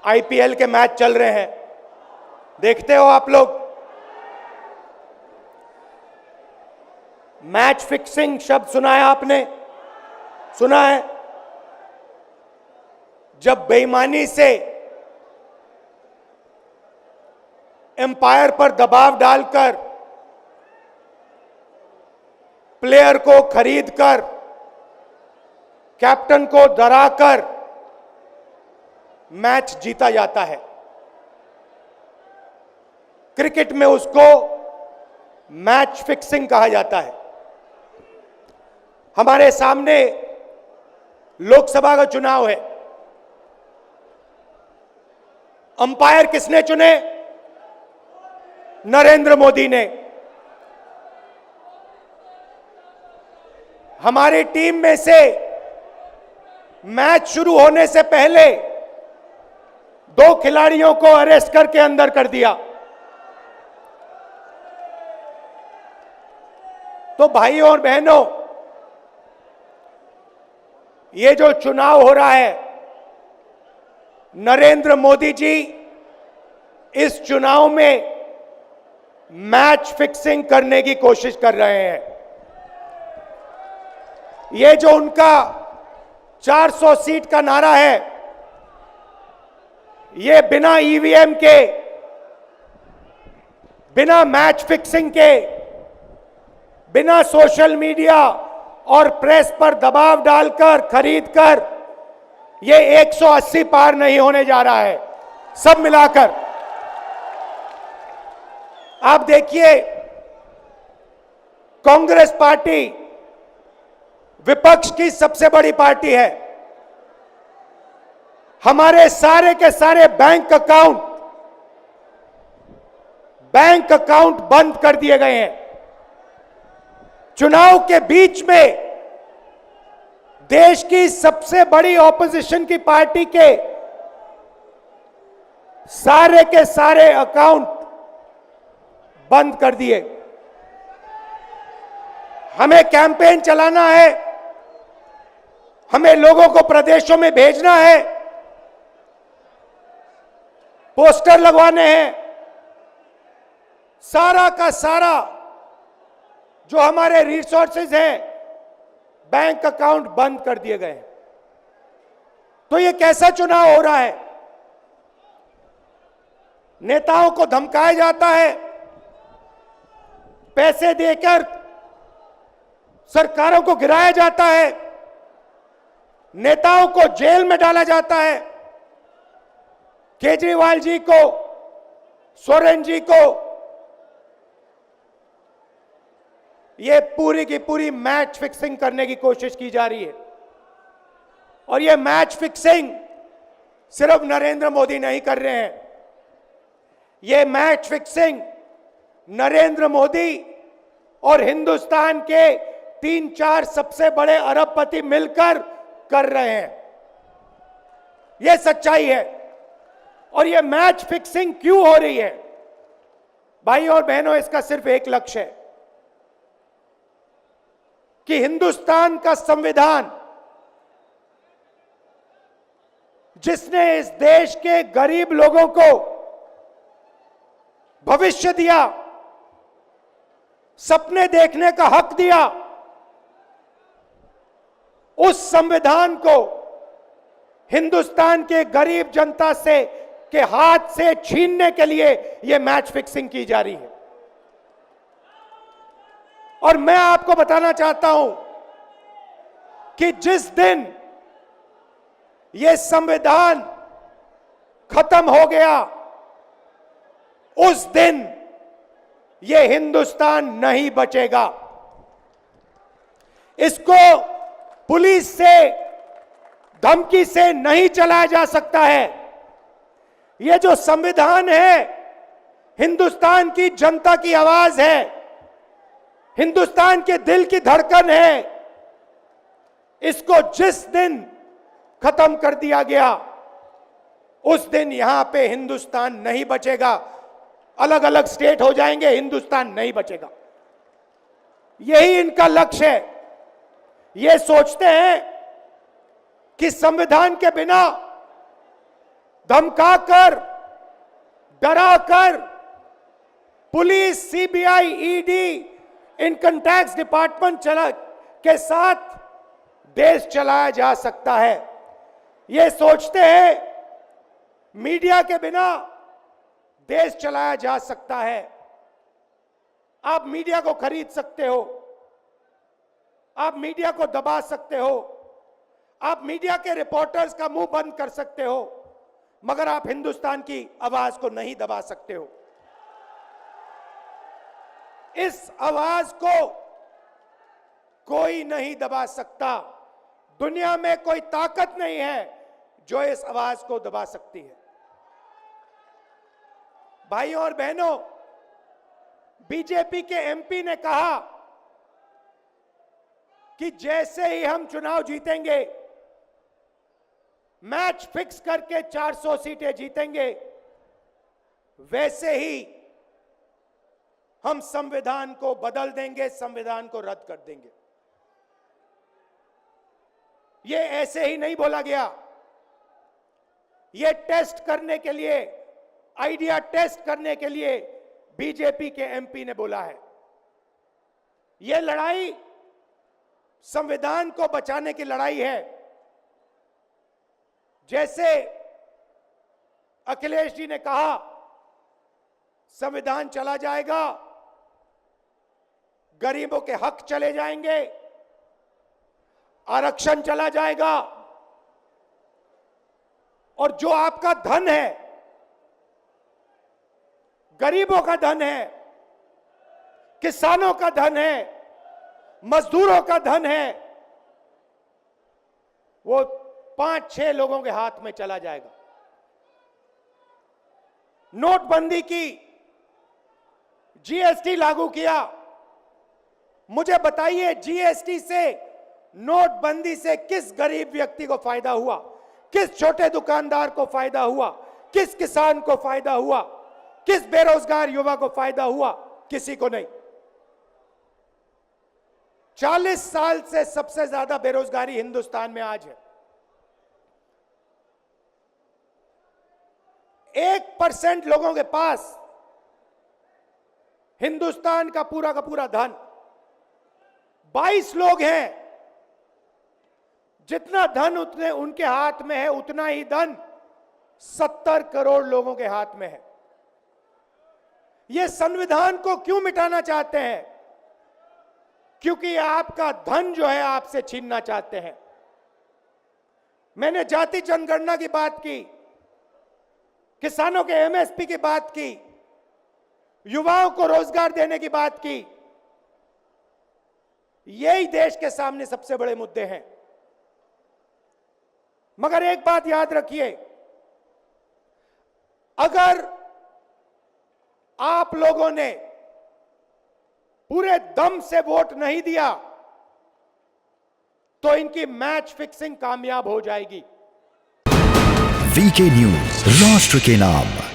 IPL के match चल रहे हैं, देखते हो आप लोग। मैच फिक्सिंग शब्द सुना है आपने? सुना है? जब बेईमानी से एम्पायर पर दबाव डालकर प्लेयर को खरीदकर कैप्टन को डराकर मैच जीता जाता है। क्रिकेट में उसको मैच फिक्सिंग कहा जाता है। हमारे सामने लोकसभा का चुनाव है। अंपायर किसने चुने? नरेंद्र मोदी ने। हमारी टीम में से मैच शुरू होने से पहले 2 खिलाड़ियों को अरेस्ट करके अंदर कर दिया। तो भाइयों और बहनों, ये जो चुनाव हो रहा है, नरेंद्र मोदी जी इस चुनाव में मैच फिक्सिंग करने की कोशिश कर रहे हैं। ये जो उनका 400 सीट का नारा है, ये बिना ईवीएम के, बिना मैच फिक्सिंग के, बिना सोशल मीडिया और प्रेस पर दबाव डालकर खरीदकर ये 180 पार नहीं होने जा रहा है। सब मिलाकर आप देखिए, कांग्रेस पार्टी विपक्ष की सबसे बड़ी पार्टी है। हमारे सारे के सारे बैंक अकाउंट बंद कर दिए गए हैं। चुनाव के बीच में देश की सबसे बड़ी ऑपोजिशन की पार्टी के सारे अकाउंट बंद कर दिए। हमें कैंपेन चलाना है, हमें लोगों को प्रदेशों में भेजना है, पोस्टर लगवाने हैं। सारा का सारा जो हमारे रिसोर्सेज हैं, बैंक अकाउंट बंद कर दिए गए। तो ये कैसा चुनाव हो रहा है? नेताओं को धमकाया जाता है, पैसे देकर सरकारों को गिराया जाता है, नेताओं को जेल में डाला जाता है। केजरीवाल जी को, सोरेन जी को ये पूरी की पूरी मैच फिक्सिंग करने की कोशिश की जा रही है। और ये मैच फिक्सिंग सिर्फ नरेंद्र मोदी नहीं कर रहे हैं। ये मैच फिक्सिंग नरेंद्र मोदी और हिंदुस्तान के 3-4 सबसे बड़े अरबपति मिलकर कर रहे हैं। ये सच्चाई है। और ये मैच फिक्सिंग क्यों हो रही है? भाइयों और बहनों, इसका सिर्फ एक लक्ष्य है कि हिंदुस्तान का संविधान, जिसने इस देश के गरीब लोगों को भविष्य दिया, सपने देखने का हक दिया, उस संविधान को हिंदुस्तान के गरीब जनता से के हाथ से छीनने के लिए यह मैच फिक्सिंग की जा रही है। और मैं आपको बताना चाहता हूं कि जिस दिन यह संविधान खत्म हो गया, उस दिन यह हिंदुस्तान नहीं बचेगा। इसको पुलिस से, धमकी से नहीं चलाया जा सकता है। यह जो संविधान है, हिंदुस्तान की जनता की आवाज है, हिंदुस्तान के दिल की धड़कन है। इसको जिस दिन खत्म कर दिया गया, उस दिन यहां पे हिंदुस्तान नहीं बचेगा। अलग अलग स्टेट हो जाएंगे, हिंदुस्तान नहीं बचेगा। यही इनका लक्ष्य है। ये सोचते हैं कि संविधान के बिना धमकाकर, डराकर police, CBI, ED, income tax department के साथ देश चलाया जा सकता है। ये सोचते हैं मीडिया के बिना देश चलाया जा सकता है। आप मीडिया को खरीद सकते हो, आप मीडिया को दबा सकते हो, आप मीडिया के रिपोर्टर्स का मुंह बंद कर सकते हो, मगर आप हिंदुस्तान की आवाज को नहीं दबा सकते हो। इस आवाज को कोई नहीं दबा सकता। दुनिया में कोई ताकत नहीं है जो इस आवाज को दबा सकती है। भाइयों और बहनों, बीजेपी के एमपी ने कहा कि जैसे ही हम चुनाव जीतेंगे, मैच फिक्स करके 400 सीटें जीतेंगे, वैसे ही हम संविधान को बदल देंगे, संविधान को रद्द कर देंगे। ये ऐसे ही नहीं बोला गया, ये टेस्ट करने के लिए, आइडिया टेस्ट करने के लिए बीजेपी के एमपी ने बोला है। ये लड़ाई संविधान को बचाने की लड़ाई है। जैसे अखिलेश जी ने कहा, संविधान चला जाएगा, गरीबों के हक चले जाएंगे, आरक्षण चला जाएगा, और जो आपका धन है, गरीबों का धन है, किसानों का धन है, मजदूरों का धन है, वो 5-6 लोगों के हाथ में चला जाएगा। नोटबंदी की, जीएसटी लागू किया। मुझे बताइए, जीएसटी से, नोटबंदी से किस गरीब व्यक्ति को फायदा हुआ? किस छोटे दुकानदार को फायदा हुआ? किस किसान को फायदा हुआ? किस बेरोजगार युवा को फायदा हुआ? किसी को नहीं। 40 साल से सबसे ज्यादा बेरोजगारी हिंदुस्तान में आज है। 1% लोगों के पास हिंदुस्तान का पूरा धन, 22 लोग हैं। जितना धन उतने उनके हाथ में है, उतना ही धन 70 करोड़ लोगों के हाथ में है। ये संविधान को क्यों मिटाना चाहते हैं? क्योंकि आपका धन जो है आपसे छीनना चाहते हैं। मैंने जाति जनगणना की बात की, किसानों के एमएसपी की बात की, युवाओं को रोजगार देने की बात की। यही देश के सामने सबसे बड़े मुद्दे हैं। मगर एक बात याद रखिए, अगर आप लोगों ने पूरे दम से वोट नहीं दिया तो इनकी मैच फिक्सिंग कामयाब हो जाएगी। वीके न्यूज, राष्ट्र के नाम।